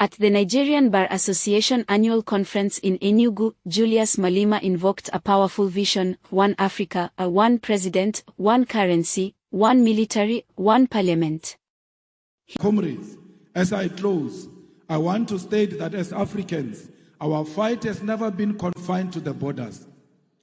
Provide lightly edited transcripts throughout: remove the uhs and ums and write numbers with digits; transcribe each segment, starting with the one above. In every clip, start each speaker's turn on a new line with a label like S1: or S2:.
S1: At the Nigerian Bar Association annual conference in Enugu, Julius Malema invoked a powerful vision: one Africa, one president, one currency, one military, one parliament.
S2: Comrades, as I close, I want to state that as Africans, our fight has never been confined to the borders.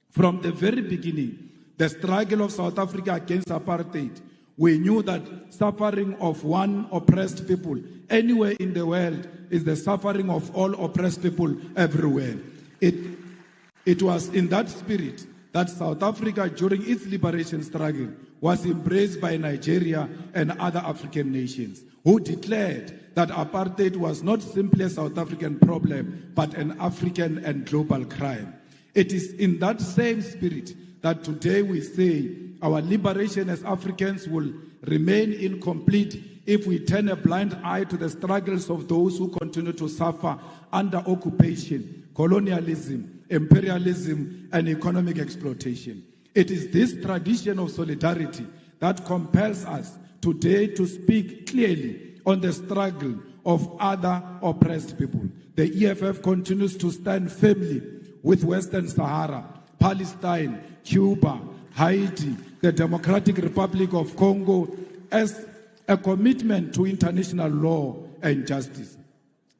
S2: From the very beginning, the struggle of South Africa against apartheid, we knew that suffering of one oppressed people anywhere in the world is the suffering of all oppressed people everywhere. It was in that spirit that South Africa, during its liberation struggle, was embraced by Nigeria and other African nations, who declared that apartheid was not simply a South African problem, but an African and global crime. It is in that same spirit that today we say our liberation as Africans will remain incomplete if we turn a blind eye to the struggles of those who continue to suffer under occupation, colonialism, imperialism, and economic exploitation. It is this tradition of solidarity that compels us today to speak clearly on the struggle of other oppressed people. The EFF continues to stand firmly with Western Sahara, Palestine, Cuba, Haiti, the Democratic Republic of Congo, as a commitment to international law and justice.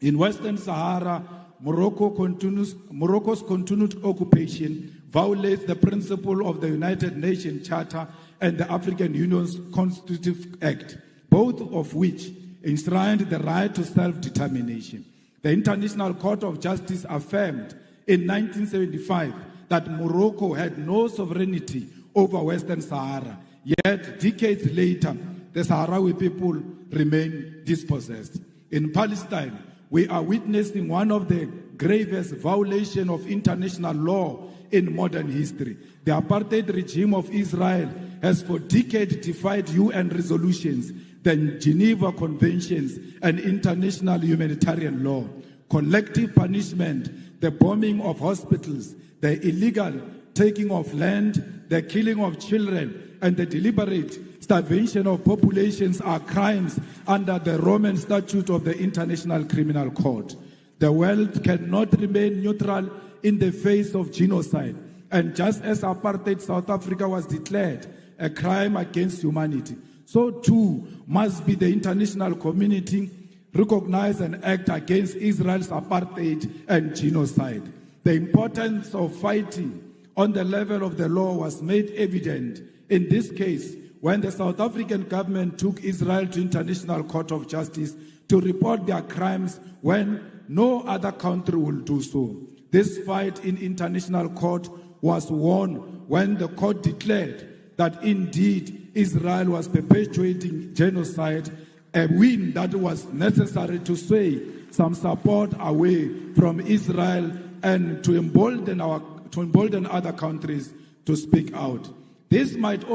S2: In Western Sahara, Morocco's continued occupation violates the principle of the United Nations Charter and the African Union's Constitutive Act, both of which enshrined the right to self-determination. The International Court of Justice affirmed in 1975 that Morocco had no sovereignty over Western Sahara. Yet, decades later, the Sahrawi people remain dispossessed. In Palestine, we are witnessing one of the gravest violations of international law in modern history. The apartheid regime of Israel has for decades defied UN resolutions, the Geneva Conventions, and international humanitarian law. Collective punishment, the bombing of hospitals, the illegal taking of land, the killing of children, and the deliberate starvation of populations are crimes under the Roman Statute of the International Criminal Court. The world cannot remain neutral in the face of genocide. And just as apartheid South Africa was declared a crime against humanity, so too must be the international community recognize and act against Israel's apartheid and genocide. The importance of fighting on the level of the law was made evident in this case when the South African government took Israel to International Court of Justice to report their crimes when no other country will do so. This fight in international court was won when the court declared that indeed Israel was perpetuating genocide, a win that was necessary to sway some support away from Israel and to embolden other countries to speak out. This fight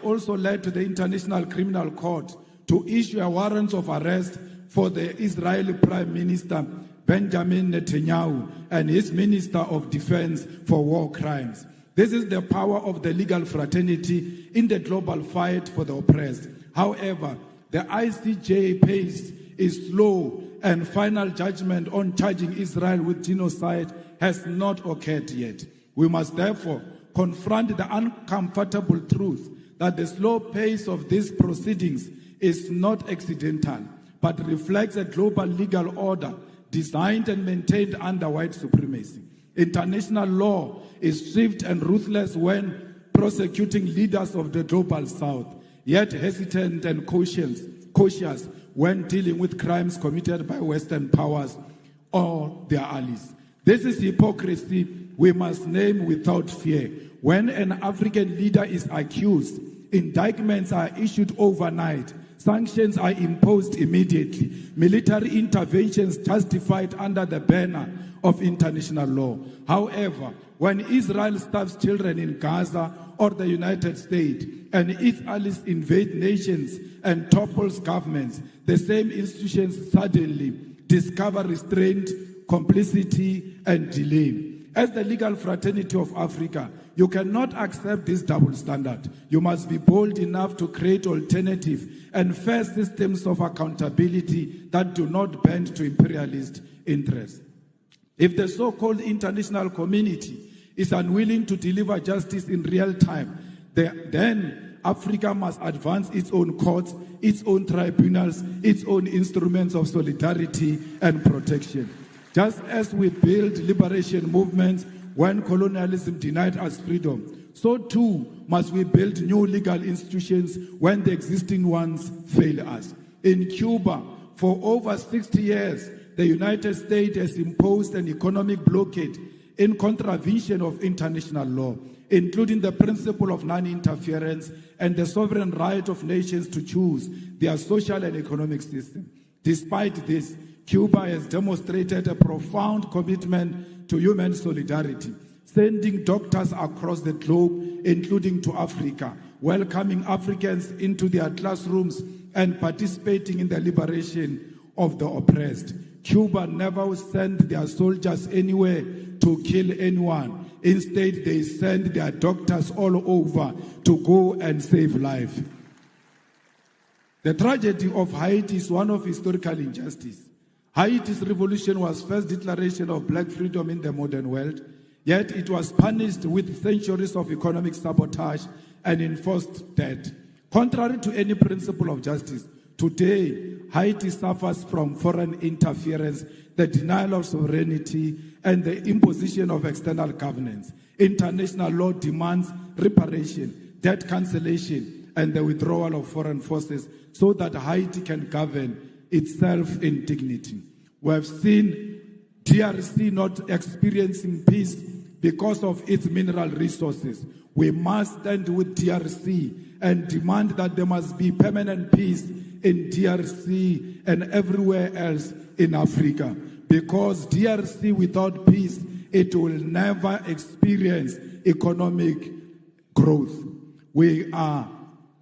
S2: also led to the International Criminal Court to issue a warrant of arrest for the Israeli Prime Minister Benjamin Netanyahu and his Minister of Defense for war crimes. This is the power of the legal fraternity in the global fight for the oppressed. However, the ICJ pace is slow and final judgment on charging Israel with genocide has not occurred yet. We must therefore confront the uncomfortable truth that the slow pace of these proceedings is not accidental, but reflects a global legal order designed and maintained under white supremacy. International law is swift and ruthless when prosecuting leaders of the global south, yet hesitant and cautious when dealing with crimes committed by Western powers or their allies. This is hypocrisy we must name without fear. When an African leader is accused, indictments are issued overnight, sanctions are imposed immediately, military interventions justified under the banner of international law. However, when Israel starves children in Gaza or the United States and its allies invade nations and topples governments, the same institutions suddenly discover restraint, complicity, and delay. As the legal fraternity of Africa, you cannot accept this double standard. You must be bold enough to create alternative and fair systems of accountability that do not bend to imperialist interests. If the so-called international community is unwilling to deliver justice in real time, then Africa must advance its own courts, its own tribunals, its own instruments of solidarity and protection. Just as we build liberation movements when colonialism denied us freedom, so too must we build new legal institutions when the existing ones fail us. In Cuba, for over 60 years, the United States has imposed an economic blockade in contravention of international law, including the principle of non-interference and the sovereign right of nations to choose their social and economic system. Despite this, Cuba has demonstrated a profound commitment to human solidarity, sending doctors across the globe, including to Africa, welcoming Africans into their classrooms and participating in the liberation of the oppressed. Cuba never sent their soldiers anywhere to kill anyone. Instead, they send their doctors all over to go and save life. The tragedy of Haiti is one of historical injustice. Haiti's revolution was first declaration of black freedom in the modern world, yet it was punished with centuries of economic sabotage and enforced debt. Contrary to any principle of justice, today, Haiti suffers from foreign interference, the denial of sovereignty, and the imposition of external governance. International law demands reparation, debt cancellation, and the withdrawal of foreign forces so that Haiti can govern itself in dignity. We have seen DRC not experiencing peace because of its mineral resources. We must stand with DRC and demand that there must be permanent peace in DRC and everywhere else in Africa. Because DRC without peace, it will never experience economic growth. We are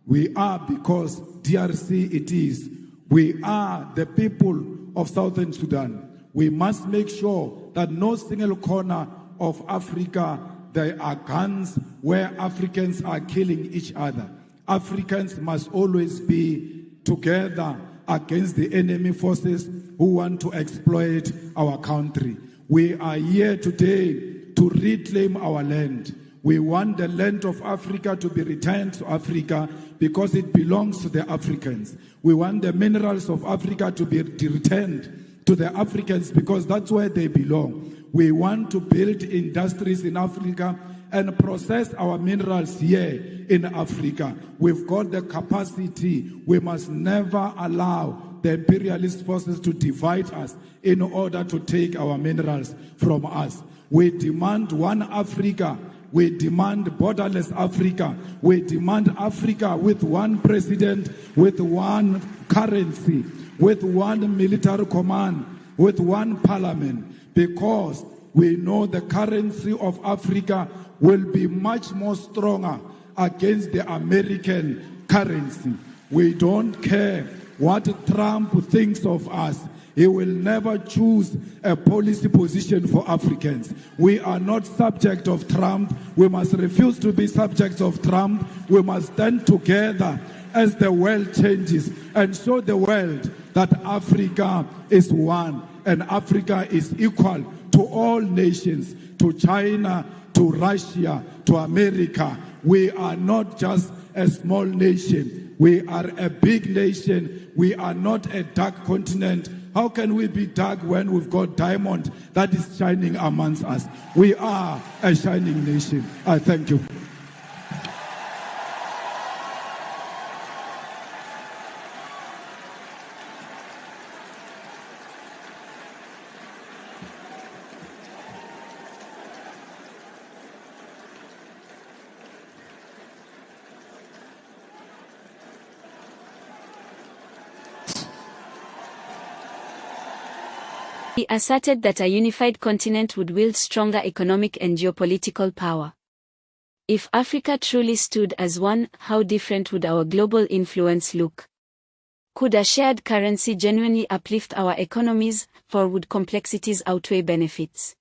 S2: because DRC it is. We are the people of Southern Sudan. We must make sure that no single corner of Africa there are guns where Africans are killing each other. Africans must always be together against the enemy forces who want to exploit our country. We are here today to reclaim our land. We want the land of Africa to be returned to Africa because it belongs to the Africans. We want the minerals of Africa to be returned to the Africans because that's where they belong. We want to build industries in Africa and process our minerals here in Africa. We've got the capacity. We must never allow the imperialist forces to divide us in order to take our minerals from us. We demand one Africa. We demand borderless Africa. We demand Africa with one president, with one currency, with one military command, with one parliament, because we know the currency of Africa will be much more stronger against the American currency. We don't care what Trump thinks of us. He will never choose a policy position for Africans. We are not subject of Trump. We must refuse to be subjects of Trump. We must stand together as the world changes and show the world that Africa is one and Africa is equal to all nations, to China, to Russia, to America. We are not just a small nation. We are a big nation. We are not a dark continent. How can we be dark when we've got diamond that is shining amongst us? We are a shining nation. I thank you.
S1: He asserted that a unified continent would wield stronger economic and geopolitical power. If Africa truly stood as one, how different would our global influence look? Could a shared currency genuinely uplift our economies, or would complexities outweigh benefits?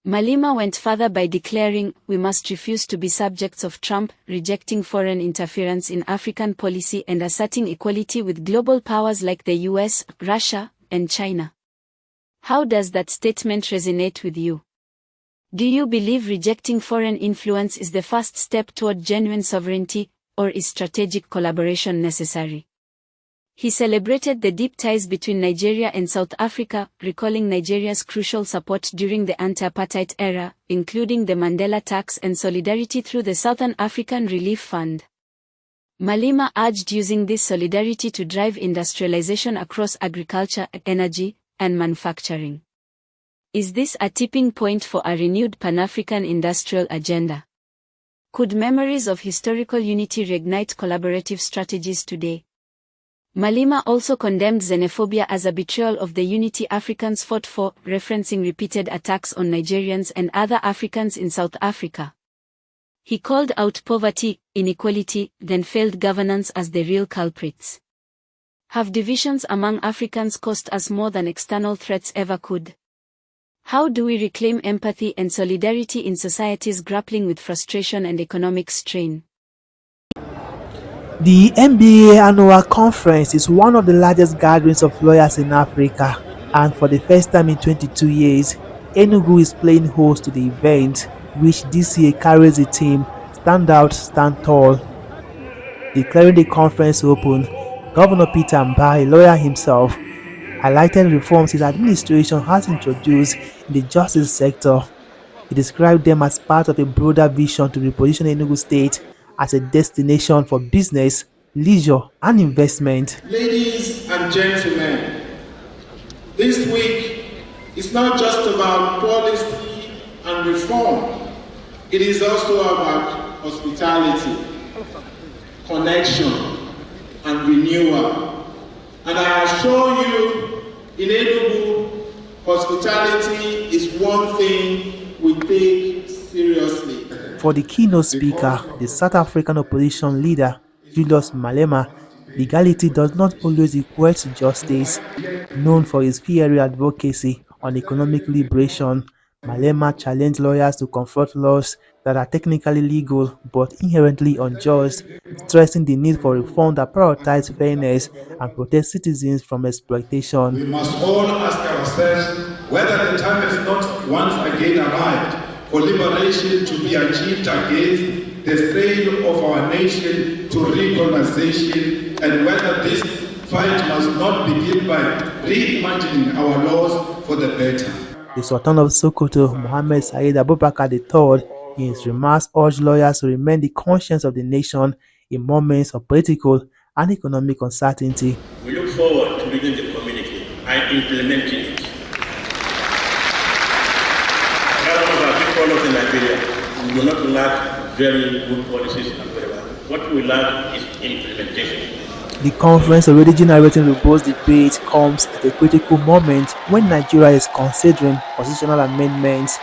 S1: Malema went further by declaring, "We must refuse to be subjects of Trump," rejecting foreign interference in African policy and asserting equality with global powers like the US, Russia, and China. How does that statement resonate with you? Do you believe rejecting foreign influence is the first step toward genuine sovereignty, or is strategic collaboration necessary? He celebrated the deep ties between Nigeria and South Africa, recalling Nigeria's crucial support during the anti-apartheid era, including the Mandela tax and solidarity through the Southern African Relief Fund. Malema urged using this solidarity to drive industrialization across agriculture, energy, and manufacturing. Is this a tipping point for a renewed Pan-African industrial agenda? Could memories of historical unity reignite collaborative strategies today? Malema also condemned xenophobia as a betrayal of the unity Africans fought for, referencing repeated attacks on Nigerians and other Africans in South Africa. He called out poverty, inequality, then failed governance as the real culprits. Have divisions among Africans cost us more than external threats ever could? How do we reclaim empathy and solidarity in societies grappling with frustration and economic strain?
S3: The NBA Annual Conference is one of the largest gatherings of lawyers in Africa, and for the first time in 22 years, Enugu is playing host to the event, which this year carries the theme "Stand Out, Stand Tall." Declaring the conference open, Governor Peter Mbah, a lawyer himself, highlighted reforms his administration has introduced in the justice sector. He described them as part of a broader vision to reposition Enugu State as a destination for business, leisure, and investment.
S4: Ladies and gentlemen, this week is not just about policy and reform. It is also about hospitality, connection, and renewal. And I assure you, in Enugu, hospitality is one thing we take seriously.
S3: For the keynote speaker, the South African opposition leader, Julius Malema, legality does not always equate to justice. Known for his fiery advocacy on economic liberation, Malema challenged lawyers to confront laws that are technically legal but inherently unjust, stressing the need for reform that prioritizes fairness and protects citizens from exploitation.
S2: We must all ask ourselves whether the time has not once again arrived for liberation to be achieved against the strain of our nation to recolonization, and whether this fight must not begin by reimagining our laws for the better.
S3: The Sultan of Sokoto, Mohammed Said Abubakar III, in his remarks urged lawyers to remain the conscience of the nation in moments of political and economic uncertainty.
S5: We look forward to reading the communique and implementing it. In Nigeria, we do not lack very good policies and whatever. What we lack is implementation.
S3: The conference, already generating robust debate, comes at a critical moment when Nigeria is considering constitutional amendments.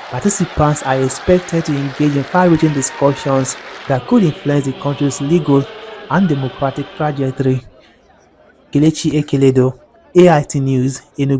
S3: Participants are expected to engage in far-reaching discussions that could influence the country's legal and democratic trajectory. Kelechi Ekeledo, AIT News, Enugu.